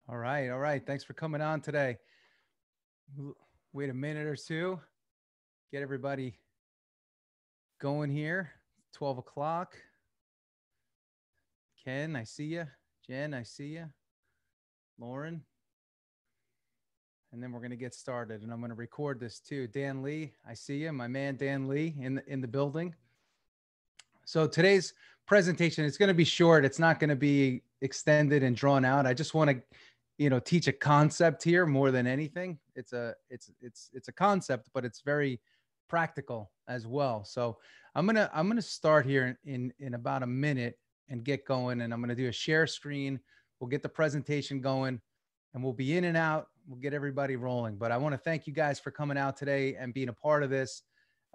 All right. All right. Thanks for coming on today. Wait a minute or two. Get everybody going here. 12 o'clock. Ken, I see you. Jen, I see you. Lauren. And then we're going to get started. And I'm going to record this too. Dan Lee, I see you. My man, Dan Lee, in the building. So today's presentation is going to be short. It's not going to be extended and drawn out. I just want to, teach a concept here more than anything. It's a concept, but it's very practical as well. So I'm gonna start here in about a minute and get going. And I'm gonna do a share screen. We'll get the presentation going, and we'll be in and out. We'll get everybody rolling. But I want to thank you guys for coming out today and being a part of this.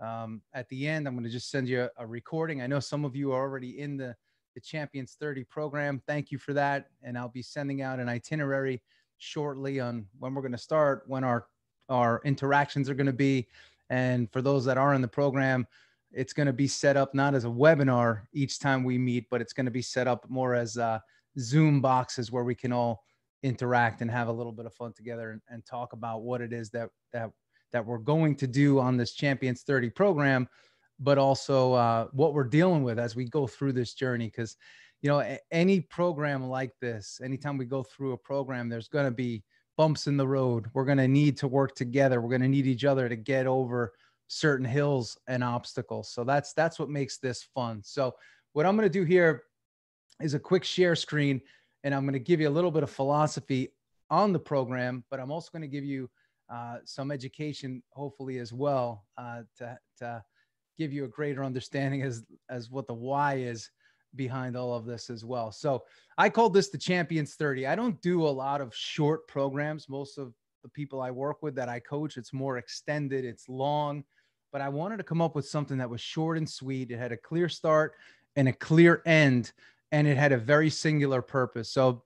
At the end, I'm going to just send you a recording. I know some of you are already in the Champions-30 program. Thank you for that. And I'll be sending out an itinerary shortly on when we're going to start, when our interactions are going to be. And for those that are in the program, it's going to be set up not as a webinar each time we meet, but it's going to be set up more as Zoom boxes where we can all interact and have a little bit of fun together and talk about what it is that we're going to do on this Champions-30 program, but also what we're dealing with as we go through this journey. Because, any program like this, anytime we go through a program, there's going to be bumps in the road. We're going to need to work together. We're going to need each other to get over certain hills and obstacles. So that's what makes this fun. So what I'm going to do here is a quick share screen, and I'm going to give you a little bit of philosophy on the program, but I'm also going to give you some education, hopefully as well, to give you a greater understanding as what the why is behind all of this as well. So I called this the Champions-30. I don't do a lot of short programs. Most of the people I work with that I coach, it's more extended, it's long, but I wanted to come up with something that was short and sweet. It had a clear start and a clear end, and it had a very singular purpose. So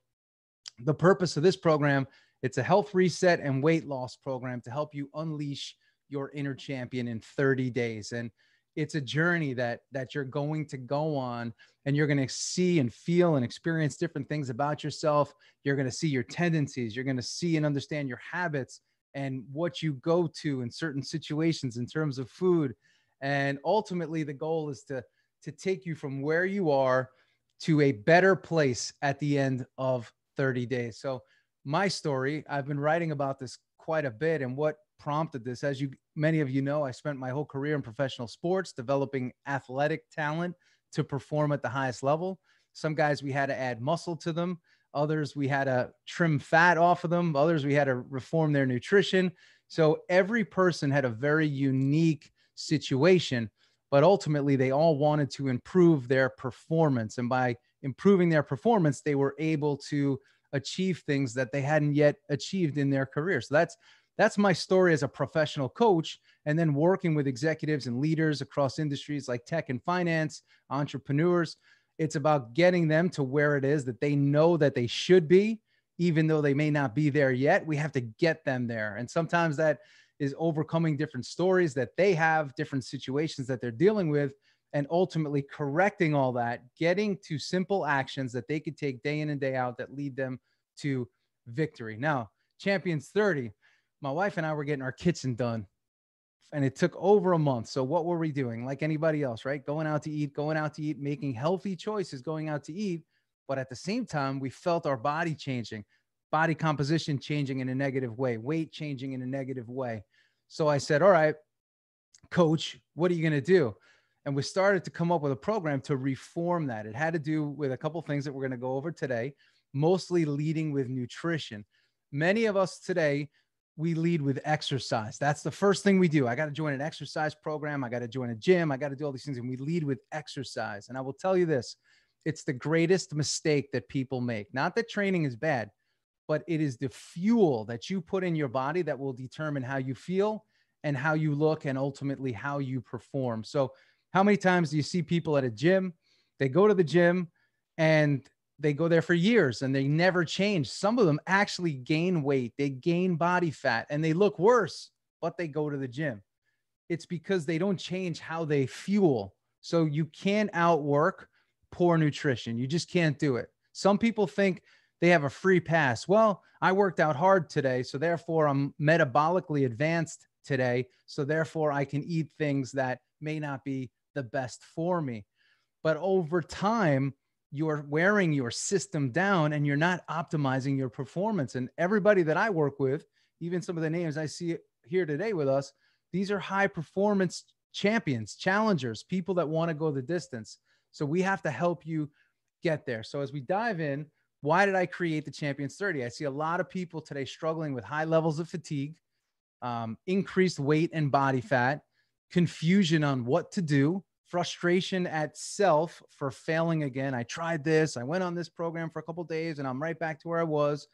the purpose of this program, it's a health reset and weight loss program to help you unleash your inner champion in 30 days. And it's a journey that you're going to go on, and you're going to see and feel and experience different things about yourself. You're going to see your tendencies. You're going to see and understand your habits and what you go to in certain situations in terms of food. And ultimately, the goal is to take you from where you are to a better place at the end of 30 days. So my story, I've been writing about this quite a bit, and what prompted this, as many of you know, I spent my whole career in professional sports, developing athletic talent to perform at the highest level. Some guys, we had to add muscle to them. Others, we had to trim fat off of them. Others, we had to reform their nutrition. So every person had a very unique situation, but ultimately they all wanted to improve their performance. And by improving their performance, they were able to achieve things that they hadn't yet achieved in their career. So that's my story as a professional coach, and then working with executives and leaders across industries like tech and finance, entrepreneurs. It's about getting them to where it is that they know that they should be, even though they may not be there yet. We have to get them there. And sometimes that is overcoming different stories that they have, different situations that they're dealing with, and ultimately correcting all that, getting to simple actions that they could take day in and day out that lead them to victory. Now, Champions-30, my wife and I were getting our kitchen done, and it took over a month. So what were we doing? Like anybody else, right? Going out to eat, making healthy choices, going out to eat. But at the same time, we felt our body changing, body composition changing in a negative way, weight changing in a negative way. So I said, all right, coach, what are you going to do? And we started to come up with a program to reform that. It had to do with a couple of things that we're going to go over today, mostly leading with nutrition. Many of us today, we lead with exercise. That's the first thing we do. I got to join an exercise program. I got to join a gym. I got to do all these things. And we lead with exercise. And I will tell you this, it's the greatest mistake that people make. Not that training is bad, but it is the fuel that you put in your body that will determine how you feel and how you look and ultimately how you perform. So how many times do you see people at a gym? They go to the gym and they go there for years and they never change. Some of them actually gain weight. They gain body fat and they look worse, but they go to the gym. It's because they don't change how they fuel. So you can't outwork poor nutrition. You just can't do it. Some people think they have a free pass. Well, I worked out hard today, so therefore I'm metabolically advanced today. So therefore I can eat things that may not be the best for me. But over time, you're wearing your system down and you're not optimizing your performance. And everybody that I work with, even some of the names I see here today with us, these are high performance champions, challengers, people that want to go the distance. So we have to help you get there. So as we dive in, why did I create the Champions-30? I see a lot of people today struggling with high levels of fatigue, increased weight and body fat, confusion on what to do, frustration at self for failing again. I tried this. I went on this program for a couple of days and I'm right back to where I was,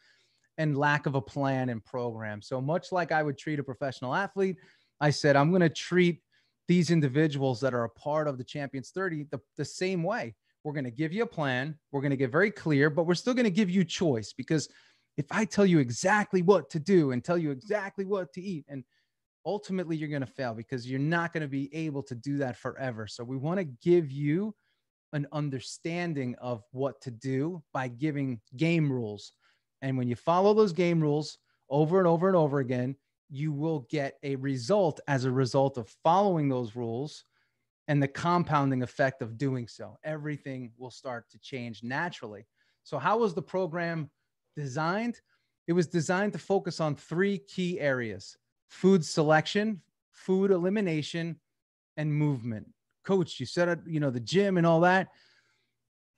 and lack of a plan and program. So much like I would treat a professional athlete, I said, I'm going to treat these individuals that are a part of the Champions-30 the same way. We're going to give you a plan. We're going to get very clear, but we're still going to give you choice, because if I tell you exactly what to do and tell you exactly what to eat, and ultimately you're going to fail because you're not going to be able to do that forever. So we want to give you an understanding of what to do by giving game rules. And when you follow those game rules over and over and over again, you will get a result as a result of following those rules and the compounding effect of doing so. Everything will start to change naturally. So how was the program designed? It was designed to focus on 3 key areas: food selection, food elimination, and movement. Coach, you said, the gym and all that.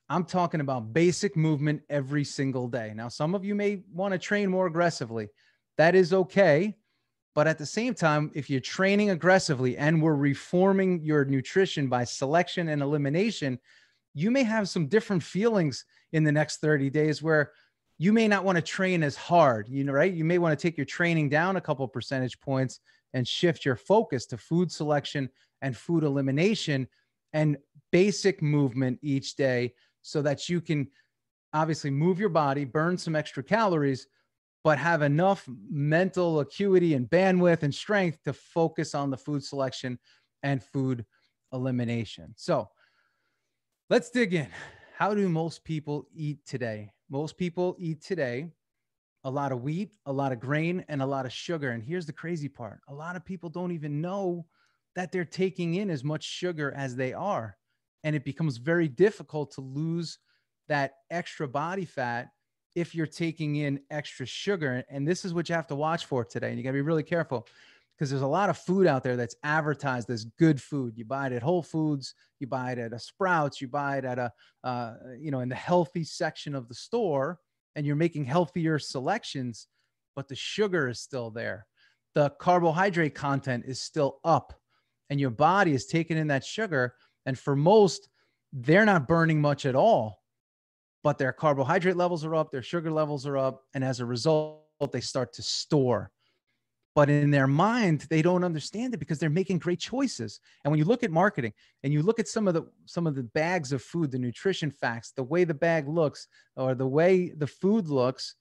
I'm talking about basic movement every single day. Now, some of you may want to train more aggressively. That is okay. But at the same time, if you're training aggressively and we're reforming your nutrition by selection and elimination, you may have some different feelings in the next 30 days where you may not want to train as hard, right? You may want to take your training down a couple of percentage points and shift your focus to food selection and food elimination and basic movement each day, so that you can obviously move your body, burn some extra calories, but have enough mental acuity and bandwidth and strength to focus on the food selection and food elimination. So let's dig in. How do most people eat today? Most people eat today a lot of wheat, a lot of grain, and a lot of sugar. And here's the crazy part. A lot of people don't even know that they're taking in as much sugar as they are. And it becomes very difficult to lose that extra body fat if you're taking in extra sugar. And this is what you have to watch for today. And you got to be really careful, because there's a lot of food out there that's advertised as good food. You buy it at Whole Foods, you buy it at a Sprouts, you buy it at in the healthy section of the store, and you're making healthier selections, but the sugar is still there. The carbohydrate content is still up, and your body is taking in that sugar. And for most, they're not burning much at all, but their carbohydrate levels are up, their sugar levels are up. And as a result, they start to store. But in their mind, they don't understand it because they're making great choices. And when you look at marketing and you look at some of the bags of food, the nutrition facts, the way the bag looks or the way the food looks,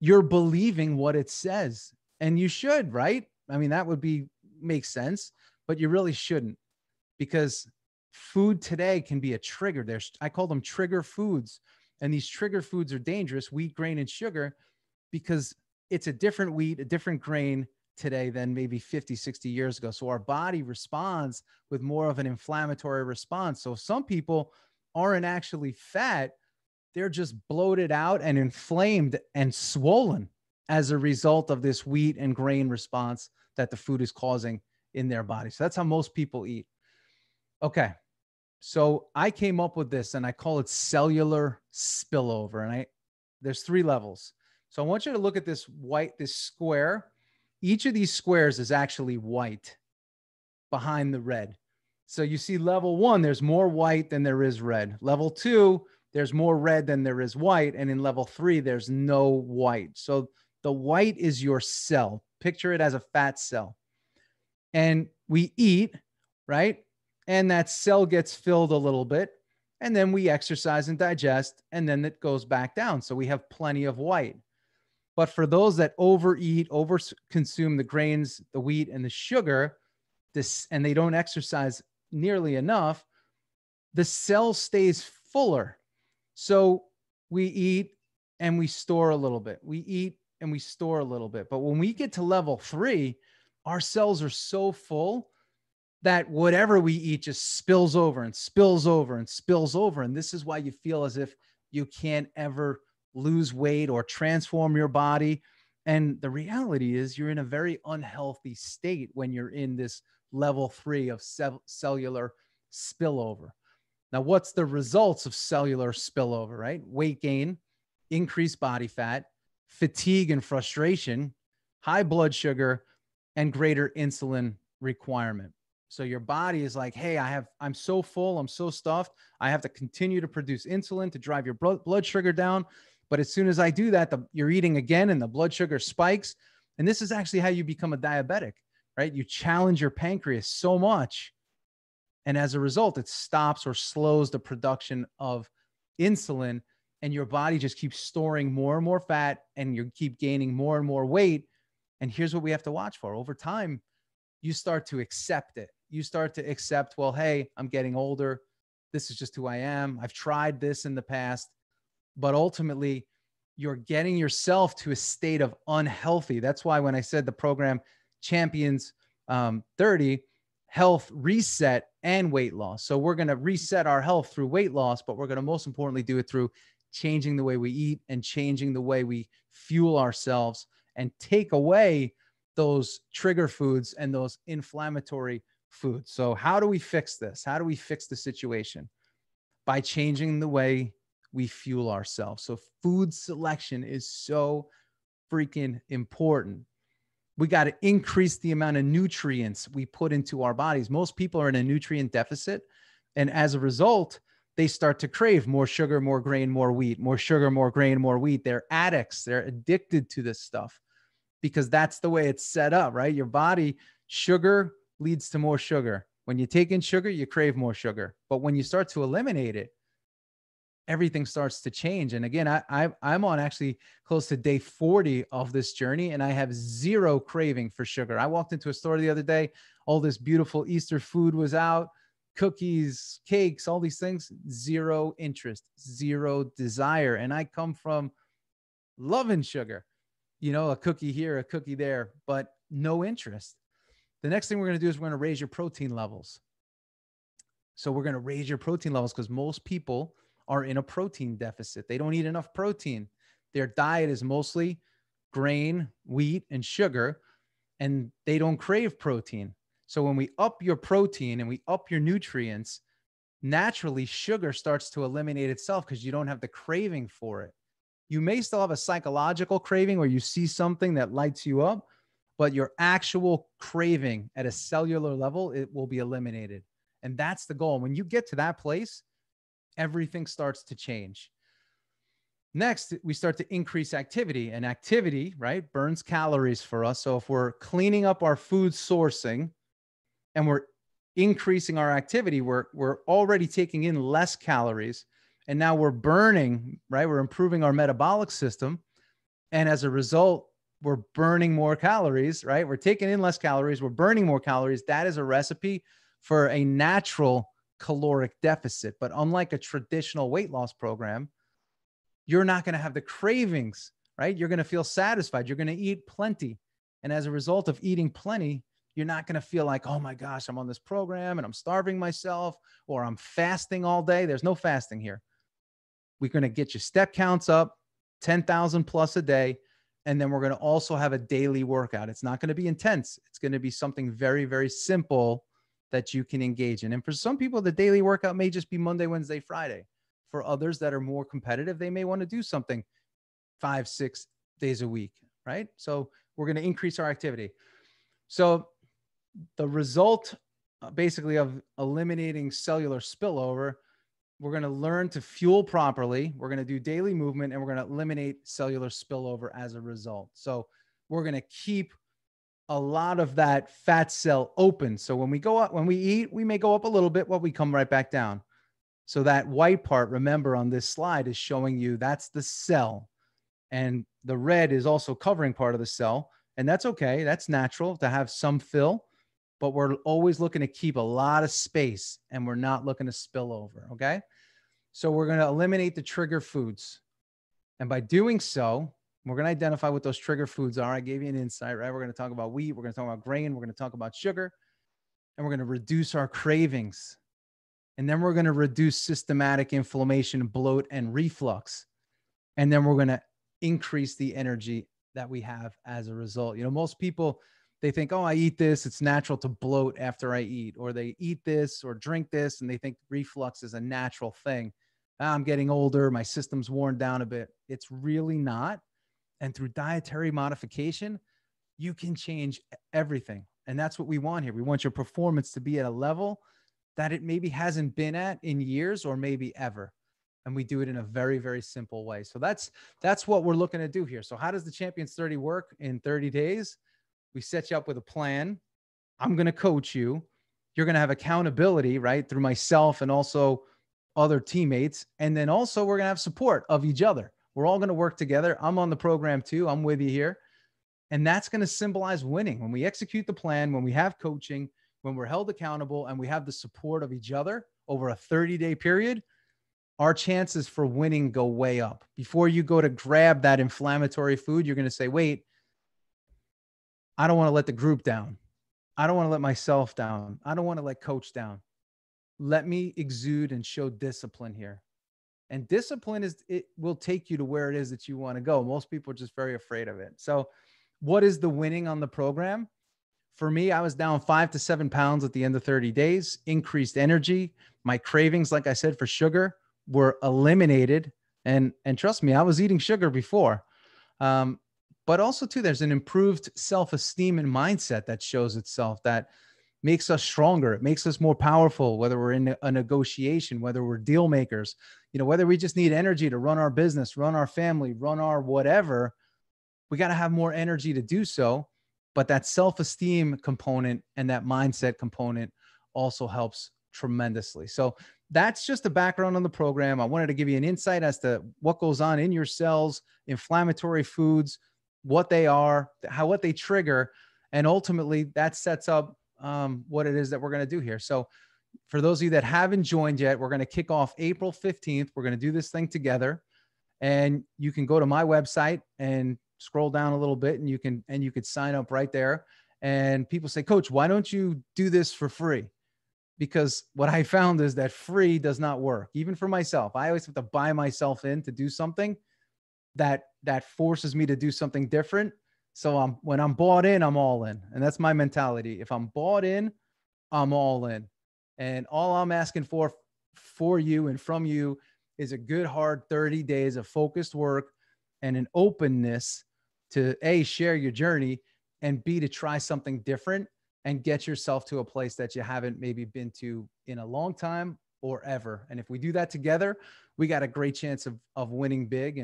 you're believing what it says. And you should, right? I mean, that would make sense, but you really shouldn't, because food today can be a trigger. I call them trigger foods. And these trigger foods are dangerous: wheat, grain, and sugar, because it's a different wheat, a different grain today than maybe 50, 60 years ago. So our body responds with more of an inflammatory response. So some people aren't actually fat. They're just bloated out and inflamed and swollen as a result of this wheat and grain response that the food is causing in their body. So that's how most people eat. Okay. So I came up with this, and I call it cellular spillover. And there's 3 levels. So I want you to look at this square. Each of these squares is actually white behind the red. So you see level 1, there's more white than there is red. Level 2, there's more red than there is white. And in level 3, there's no white. So the white is your cell. Picture it as a fat cell. And we eat, right? And that cell gets filled a little bit, and then we exercise and digest, and then it goes back down. So we have plenty of white. But for those that overeat, overconsume the grains, the wheat, and the sugar, and they don't exercise nearly enough, the cell stays fuller. So we eat, and we store a little bit. We eat and we store a little bit. But when we get to level 3, our cells are so full that whatever we eat just spills over and spills over and spills over. And this is why you feel as if you can't ever lose weight or transform your body. And the reality is you're in a very unhealthy state when you're in this level 3 of cellular spillover. Now, what's the results of cellular spillover, right? Weight gain, increased body fat, fatigue and frustration, high blood sugar, and greater insulin requirement. So your body is like, hey, I'm so full, I'm so stuffed, I have to continue to produce insulin to drive your blood sugar down. But as soon as I do that, you're eating again and the blood sugar spikes. And this is actually how you become a diabetic, right? You challenge your pancreas so much. And as a result, it stops or slows the production of insulin. And your body just keeps storing more and more fat, and you keep gaining more and more weight. And here's what we have to watch for. Over time, you start to accept it. You start to accept, well, hey, I'm getting older. This is just who I am. I've tried this in the past. But ultimately, you're getting yourself to a state of unhealthy. That's why when I said the program Champions-30, health reset and weight loss. So we're going to reset our health through weight loss, but we're going to most importantly do it through changing the way we eat and changing the way we fuel ourselves and take away those trigger foods and those inflammatory foods. So how do we fix this? How do we fix the situation? By changing the way we fuel ourselves. So food selection is so freaking important. We got to increase the amount of nutrients we put into our bodies. Most people are in a nutrient deficit. And as a result, they start to crave more sugar, more grain, more wheat, more sugar, more grain, more wheat. They're addicts. They're addicted to this stuff because that's the way it's set up, right? Your body, sugar leads to more sugar. When you take in sugar, you crave more sugar. But when you start to eliminate it, everything starts to change. And again, I'm on actually close to day 40 of this journey, and I have zero craving for sugar. I walked into a store the other day, all this beautiful Easter food was out, cookies, cakes, all these things, zero interest, zero desire. And I come from loving sugar, you know, a cookie here, a cookie there, but no interest. The next thing we're going to do is we're going to raise your protein levels. So we're going to raise your protein levels because most people are in a protein deficit. They don't eat enough protein. Their diet is mostly grain, wheat, and sugar, and they don't crave protein. So when we up your protein and we up your nutrients, naturally sugar starts to eliminate itself because you don't have the craving for it. You may still have a psychological craving where you see something that lights you up, but your actual craving at a cellular level, it will be eliminated. And that's the goal. When you get to that place, everything starts to change. Next, we start to increase activity, and activity, right, burns calories for us. So if we're cleaning up our food sourcing and we're increasing our activity, we're already taking in less calories, and now we're burning, right? We're improving our metabolic system. And as a result, we're burning more calories, right? We're taking in less calories. We're burning more calories. That is a recipe for a natural caloric deficit. But unlike a traditional weight loss program, you're not going to have the cravings, right? You're going to feel satisfied. You're going to eat plenty. And as a result of eating plenty, you're not going to feel like, oh my gosh, I'm on this program and I'm starving myself, or I'm fasting all day. There's no fasting here. We're going to get your step counts up, 10,000 plus a day. And then we're going to also have a daily workout. It's not going to be intense. It's going to be something very, very simple that you can engage in. And for some people, the daily workout may just be Monday, Wednesday, Friday. For others that are more competitive, they may want to do something 5-6 days a week, right? So we're going to increase our activity. So the result basically of eliminating cellular spillover, we're going to learn to fuel properly. We're going to do daily movement, and we're going to eliminate cellular spillover as a result. So we're going to keep a lot of that fat cell open. So when we go up, when we eat, we may go up a little bit, but we come right back down. So that white part, remember on this slide, is showing you that's the cell. And the red is also covering part of the cell. And that's okay. That's natural to have some fill, but we're always looking to keep a lot of space, and we're not looking to spill over. Okay. So we're going to eliminate the trigger foods. And by doing so, we're going to identify what those trigger foods are. I gave you an insight, right? We're going to talk about wheat. We're going to talk about grain. We're going to talk about sugar. And we're going to reduce our cravings. And then we're going to reduce systematic inflammation, bloat, and reflux. And then we're going to increase the energy that we have as a result. You know, most people, they think, oh, I eat this, it's natural to bloat after I eat, or they eat this or drink this, and they think reflux is a natural thing. I'm getting older, my system's worn down a bit. It's really not. And through dietary modification, you can change everything. And that's what we want here. We want your performance to be at a level that it maybe hasn't been at in years or maybe ever. And we do it in a very, very simple way. So that's what we're looking to do here. So how does the Champions-30 work in 30 days? We set you up with a plan. I'm going to coach you. You're going to have accountability, right? Through myself and also other teammates. And then also we're going to have support of each other. We're all going to work together. I'm on the program too. I'm with you here. And that's going to symbolize winning. When we execute the plan, when we have coaching, when we're held accountable and we have the support of each other over a 30-day period, our chances for winning go way up. Before you go to grab that inflammatory food, you're going to say, wait, I don't want to let the group down. I don't want to let myself down. I don't want to let coach down. Let me exude and show discipline here. And discipline it will take you to where it is that you want to go. Most people are just very afraid of it. So what is the winning on the program? For me, I was down 5 to 7 pounds at the end of 30 days, increased energy. My cravings, like I said, for sugar were eliminated. And trust me, I was eating sugar before. But also too, there's an improved self-esteem and mindset that shows itself that makes us stronger. It makes us more powerful, whether we're in a negotiation, whether we're deal makers, you know, whether we just need energy to run our business, run our family, run our whatever, we got to have more energy to do so. But that self-esteem component and that mindset component also helps tremendously. So that's just the background on the program. I wanted to give you an insight as to what goes on in your cells, inflammatory foods, what they are, what they trigger. And ultimately that sets up what it is that we're going to do here. So for those of you that haven't joined yet, we're going to kick off April 15th. We're going to do this thing together, and you can go to my website and scroll down a little bit, and you could sign up right there. And people say, Coach, why don't you do this for free? Because what I found is that free does not work. Even for myself, I always have to buy myself in to do something that forces me to do something different. So when I'm bought in, I'm all in. And that's my mentality. If I'm bought in, I'm all in. And all I'm asking for you and from you is a good, hard 30 days of focused work and an openness to A, share your journey, and B, to try something different and get yourself to a place that you haven't maybe been to in a long time or ever. And if we do that together, we got a great chance of winning big.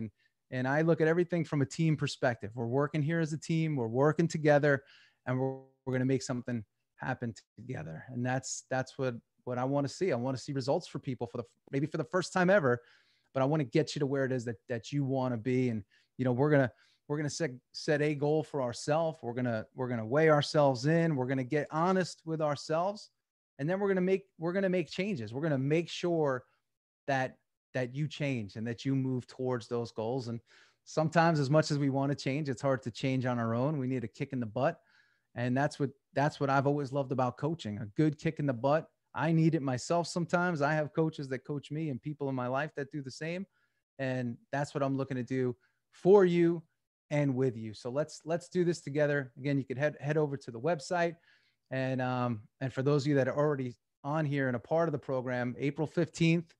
And I look at everything from a team perspective. We're working here as a team, we're working together, and we're going to make something happen together. And that's what I want to see. I want to see results for people maybe for the first time ever, but I want to get you to where it is that you want to be. And, you know, we're going to set a goal for ourselves. We're going to weigh ourselves in. We're going to get honest with ourselves. And then we're going to make changes. We're going to make sure that you change and that you move towards those goals. And sometimes, as much as we want to change, it's hard to change on our own. We need a kick in the butt. And that's what I've always loved about coaching, a good kick in the butt. I need it myself sometimes. I have coaches that coach me and people in my life that do the same. And that's what I'm looking to do for you and with you. So let's do this together. Again, you could head over to the website. And for those of you that are already on here and a part of the program, April 15th,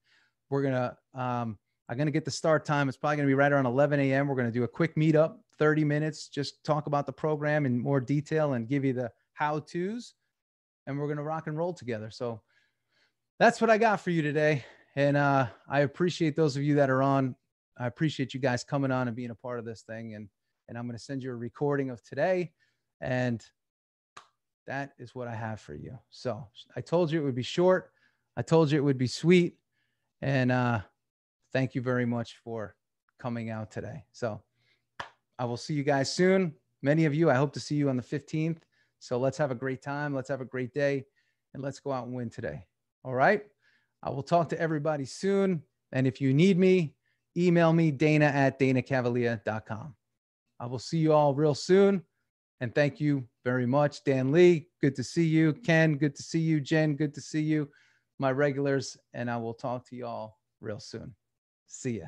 I'm going to get the start time. It's probably going to be right around 11 a.m. We're going to do a quick meetup, 30 minutes, just talk about the program in more detail and give you the how-tos, and we're going to rock and roll together. So that's what I got for you today. And I appreciate those of you that are on. I appreciate you guys coming on and being a part of this thing. And I'm going to send you a recording of today. And that is what I have for you. So I told you it would be short. I told you it would be sweet. And thank you very much for coming out today. So I will see you guys soon. Many of you, I hope to see you on the 15th. So let's have a great time. Let's have a great day. And let's go out and win today. All right. I will talk to everybody soon. And if you need me, email me, dana@danacavalea.com. I will see you all real soon. And thank you very much. Dan Lee, good to see you. Ken, good to see you. Jen, good to see you. My regulars. And I will talk to you all real soon. See ya.